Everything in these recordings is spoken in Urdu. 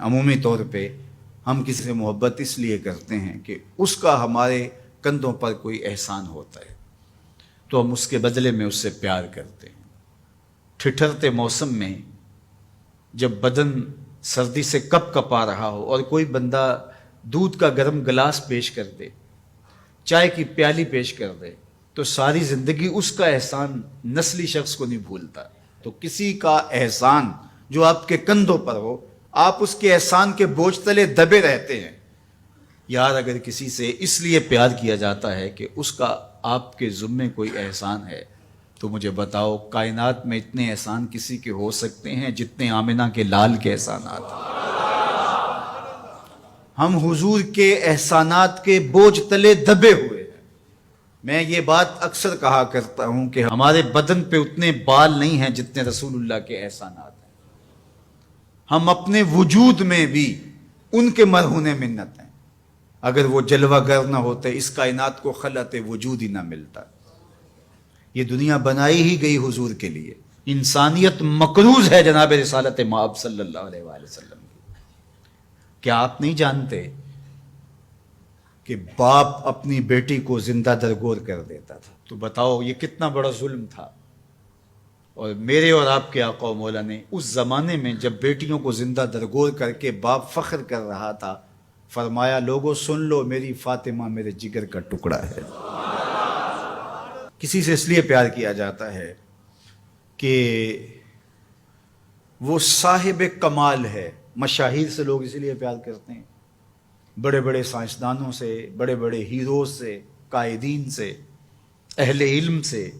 عمومی طور پہ ہم کسی سے محبت اس لیے کرتے ہیں کہ اس کا ہمارے کندھوں پر کوئی احسان ہوتا ہے تو ہم اس کے بدلے میں اس سے پیار کرتے ہیں۔ ٹھٹھرتے موسم میں جب بدن سردی سے کپ کپا رہا ہو اور کوئی بندہ دودھ کا گرم گلاس پیش کر دے، چائے کی پیالی پیش کر دے، تو ساری زندگی اس کا احسان نسلی شخص کو نہیں بھولتا۔ تو کسی کا احسان جو آپ کے کندھوں پر ہو، آپ اس کے احسان کے بوجھ تلے دبے رہتے ہیں۔ یار اگر کسی سے اس لیے پیار کیا جاتا ہے کہ اس کا آپ کے ذمے کوئی احسان ہے، تو مجھے بتاؤ کائنات میں اتنے احسان کسی کے ہو سکتے ہیں جتنے آمنہ کے لال کے احسانات ہیں؟ ہم حضور کے احسانات کے بوجھ تلے دبے ہوئے ہیں۔ میں یہ بات اکثر کہا کرتا ہوں کہ ہمارے بدن پہ اتنے بال نہیں ہیں جتنے رسول اللہ کے احسانات ہیں۔ ہم اپنے وجود میں بھی ان کے مرہون منت ہیں۔ اگر وہ جلوہ گر نہ ہوتے اس کائنات کو خلعت وجود ہی نہ ملتا۔ یہ دنیا بنائی ہی گئی حضور کے لیے۔ انسانیت مقروض ہے جناب رسالت مآب صلی اللہ علیہ وآلہ وسلم کی۔ کیا آپ نہیں جانتے کہ باپ اپنی بیٹی کو زندہ درگور کر دیتا تھا؟ تو بتاؤ یہ کتنا بڑا ظلم تھا۔ اور میرے اور آپ کے آقا و مولا نے اس زمانے میں جب بیٹیوں کو زندہ درگور کر کے باپ فخر کر رہا تھا، فرمایا لوگوں سن لو میری فاطمہ میرے جگر کا ٹکڑا ہے۔ کسی سے اس لیے پیار کیا جاتا ہے کہ وہ صاحب کمال ہے۔ مشاہیر سے لوگ اسی لیے پیار کرتے ہیں، بڑے بڑے سائنسدانوں سے، بڑے بڑے ہیروز سے، قائدین سے، اہل علم سے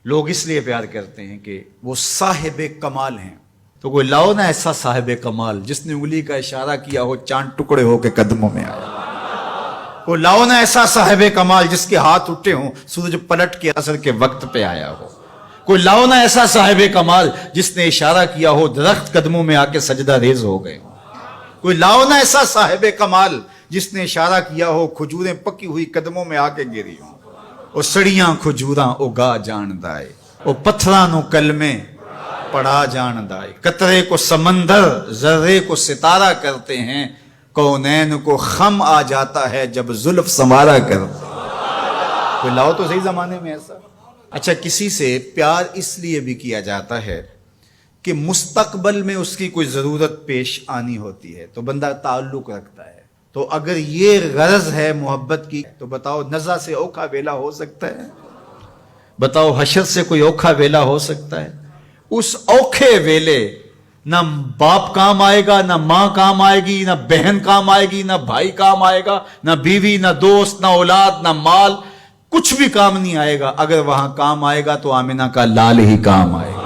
لوگ اس لیے پیار کرتے ہیں کہ وہ صاحب کمال ہیں۔ تو کوئی لاؤ نا ایسا صاحب کمال جس نے انگلی کا اشارہ کیا ہو چاند ٹکڑے ہو کے قدموں میں آیا۔ کوئی لاؤ نا ایسا صاحب کمال جس کے ہاتھ اٹھے ہوں سورج پلٹ کے عصر کے وقت پہ آیا ہو۔ کوئی لاؤ نا ایسا صاحب کمال جس نے اشارہ کیا ہو درخت قدموں میں آ کے سجدہ ریز ہو گئے ہوں۔ کوئی لاؤ نا ایسا صاحب کمال جس نے اشارہ کیا ہو کھجوریں پکی ہوئی قدموں میں آ کے گری ہوں۔ او سڑیاں کھجوراں اگا جان دائے، او پتھراں نو کلمے پڑھا جان دائے، قطرے کو سمندر ذرے کو ستارہ کرتے ہیں، کونین کو خم آ جاتا ہے جب زلف سنوارا کرتے ہیں۔ کوئی لاؤ تو صحیح زمانے میں ایسا۔ اچھا کسی سے پیار اس لیے بھی کیا جاتا ہے کہ مستقبل میں اس کی کوئی ضرورت پیش آنی ہوتی ہے تو بندہ تعلق رکھتا ہے۔ تو اگر یہ غرض ہے محبت کی تو بتاؤ نزع سے اوکھا ویلا ہو سکتا ہے؟ بتاؤ حشر سے کوئی اوکھا ویلا ہو سکتا ہے؟ اس اوکھے ویلے نہ باپ کام آئے گا، نہ ماں کام آئے گی، نہ بہن کام آئے گی، نہ بھائی کام آئے گا، نہ بیوی، نہ دوست، نہ اولاد، نہ مال، کچھ بھی کام نہیں آئے گا۔ اگر وہاں کام آئے گا تو آمنہ کا لال ہی کام آئے گا۔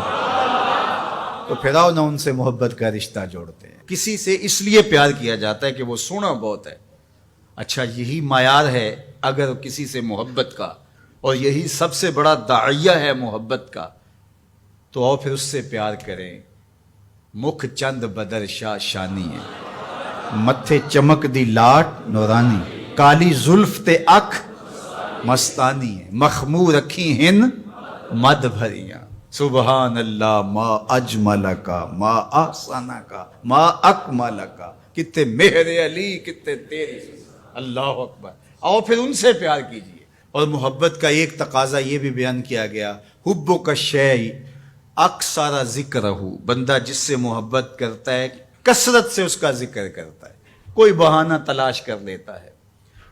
تو پھر آؤ نہ ان سے محبت کا رشتہ جوڑتے ہیں۔ کسی سے اس لیے پیار کیا جاتا ہے کہ وہ سونا بہت ہے۔ اچھا یہی معیار ہے اگر کسی سے محبت کا، اور یہی سب سے بڑا داعیہ ہے محبت کا، تو آؤ پھر اس سے پیار کریں۔ مکھ چند بدر شاہ شانی ہے، متھے چمک دی لاٹ نورانی، کالی زلف تے اکھ مستانی ہے، مخمور رکھی ہن مد بھریاں۔ سبحان اللہ ما اجمل کا ما احسن کا ما اکمل کا، کتے مہر علی کتے تیری، اللہ اکبر۔ آؤ پھر ان سے پیار کیجئے۔ اور محبت کا ایک تقاضا یہ بھی بیان کیا گیا، حب کا شیء اکثر ذکر ہو، بندہ جس سے محبت کرتا ہے کثرت سے اس کا ذکر کرتا ہے۔ کوئی بہانہ تلاش کر لیتا ہے،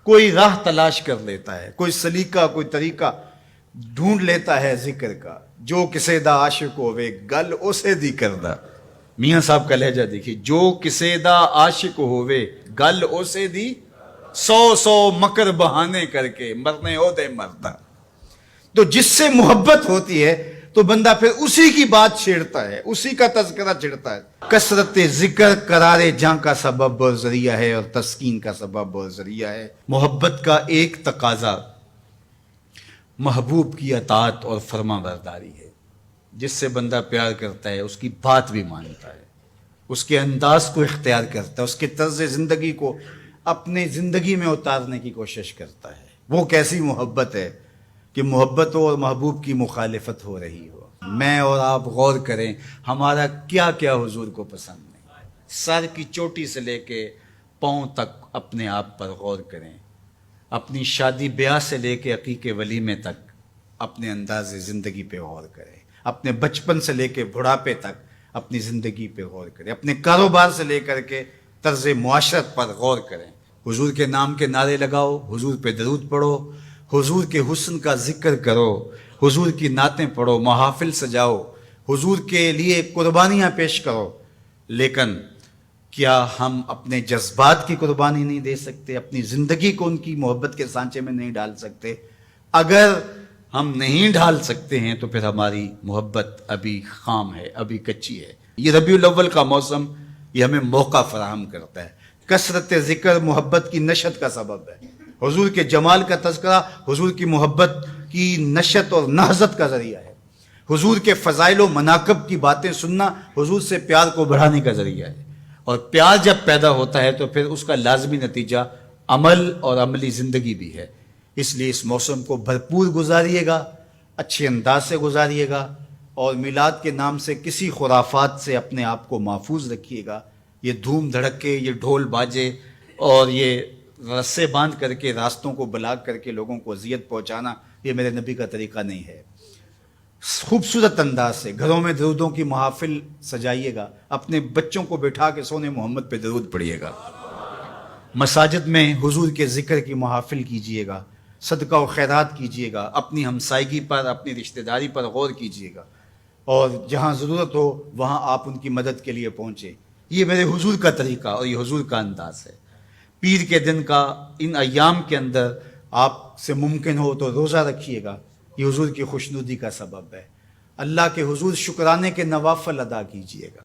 کوئی راہ تلاش کر لیتا ہے، کوئی سلیقہ کوئی طریقہ ڈھونڈ لیتا ہے ذکر کا۔ جو کسے دا عاشق ہوئے گل اسے دی کردہ، میاں صاحب کا لہجہ دیکھیے، جو کسے دا عاشق ہوئے گل اسے دی، سو مکر بہانے کر کے مرنے ہو دے مردہ۔ تو جس سے محبت ہوتی ہے تو بندہ پھر اسی کی بات چھیڑتا ہے، اسی کا تذکرہ چھیڑتا ہے۔ کثرت ذکر قرار جاں کا سبب اور ذریعہ ہے، اور تسکین کا سبب اور ذریعہ ہے۔ محبت کا ایک تقاضا محبوب کی اطاعت اور فرما برداری ہے۔ جس سے بندہ پیار کرتا ہے اس کی بات بھی مانتا ہے، اس کے انداز کو اختیار کرتا ہے، اس کے طرز زندگی کو اپنے زندگی میں اتارنے کی کوشش کرتا ہے۔ وہ کیسی محبت ہے کہ محبت ہو اور محبوب کی مخالفت ہو رہی ہو۔ میں اور آپ غور کریں ہمارا کیا کیا حضور کو پسند نہیں۔ سر کی چوٹی سے لے کے پاؤں تک اپنے آپ پر غور کریں، اپنی شادی بیاہ سے لے کے عقیقے ولیمے تک اپنے انداز زندگی پہ غور کریں، اپنے بچپن سے لے کے بڑھاپے تک اپنی زندگی پہ غور کریں، اپنے کاروبار سے لے کر کے طرز معاشرت پر غور کریں، حضور کے نام کے نعرے لگاؤ، حضور پہ درود پڑھو، حضور کے حسن کا ذکر کرو، حضور کی نعتیں پڑھو، محافل سجاؤ، حضور کے لیے قربانیاں پیش کرو، لیکن کیا ہم اپنے جذبات کی قربانی نہیں دے سکتے؟ اپنی زندگی کو ان کی محبت کے سانچے میں نہیں ڈال سکتے؟ اگر ہم نہیں ڈال سکتے ہیں تو پھر ہماری محبت ابھی خام ہے، ابھی کچی ہے۔ یہ ربیع الاول کا موسم یہ ہمیں موقع فراہم کرتا ہے۔ کثرت ذکر محبت کی نشت کا سبب ہے، حضور کے جمال کا تذکرہ حضور کی محبت کی نشت اور نہضت کا ذریعہ ہے، حضور کے فضائل و مناقب کی باتیں سننا حضور سے پیار کو بڑھانے کا ذریعہ ہے، اور پیار جب پیدا ہوتا ہے تو پھر اس کا لازمی نتیجہ عمل اور عملی زندگی بھی ہے۔ اس لیے اس موسم کو بھرپور گزاریے گا، اچھے انداز سے گزاریے گا، اور میلاد کے نام سے کسی خرافات سے اپنے آپ کو محفوظ رکھیے گا۔ یہ دھوم دھڑکے، یہ ڈھول باجے اور یہ رسے باندھ کر کے راستوں کو بلاک کر کے لوگوں کو اذیت پہنچانا، یہ میرے نبی کا طریقہ نہیں ہے۔ خوبصورت انداز سے گھروں میں درودوں کی محافل سجائیے گا، اپنے بچوں کو بٹھا کے سونے محمد پہ درود پڑھیے گا، مساجد میں حضور کے ذکر کی محافل کیجیے گا، صدقہ و خیرات کیجیے گا، اپنی ہمسائیگی پر، اپنی رشتہ داری پر غور کیجیے گا، اور جہاں ضرورت ہو وہاں آپ ان کی مدد کے لیے پہنچیں۔ یہ میرے حضور کا طریقہ اور یہ حضور کا انداز ہے۔ پیر کے دن کا ان ایام کے اندر آپ سے ممکن ہو تو روزہ رکھیے گا، یہ حضور کی خوشنودی کا سبب ہے۔ اللہ کے حضور شکرانے کے نوافل ادا کیجیے گا۔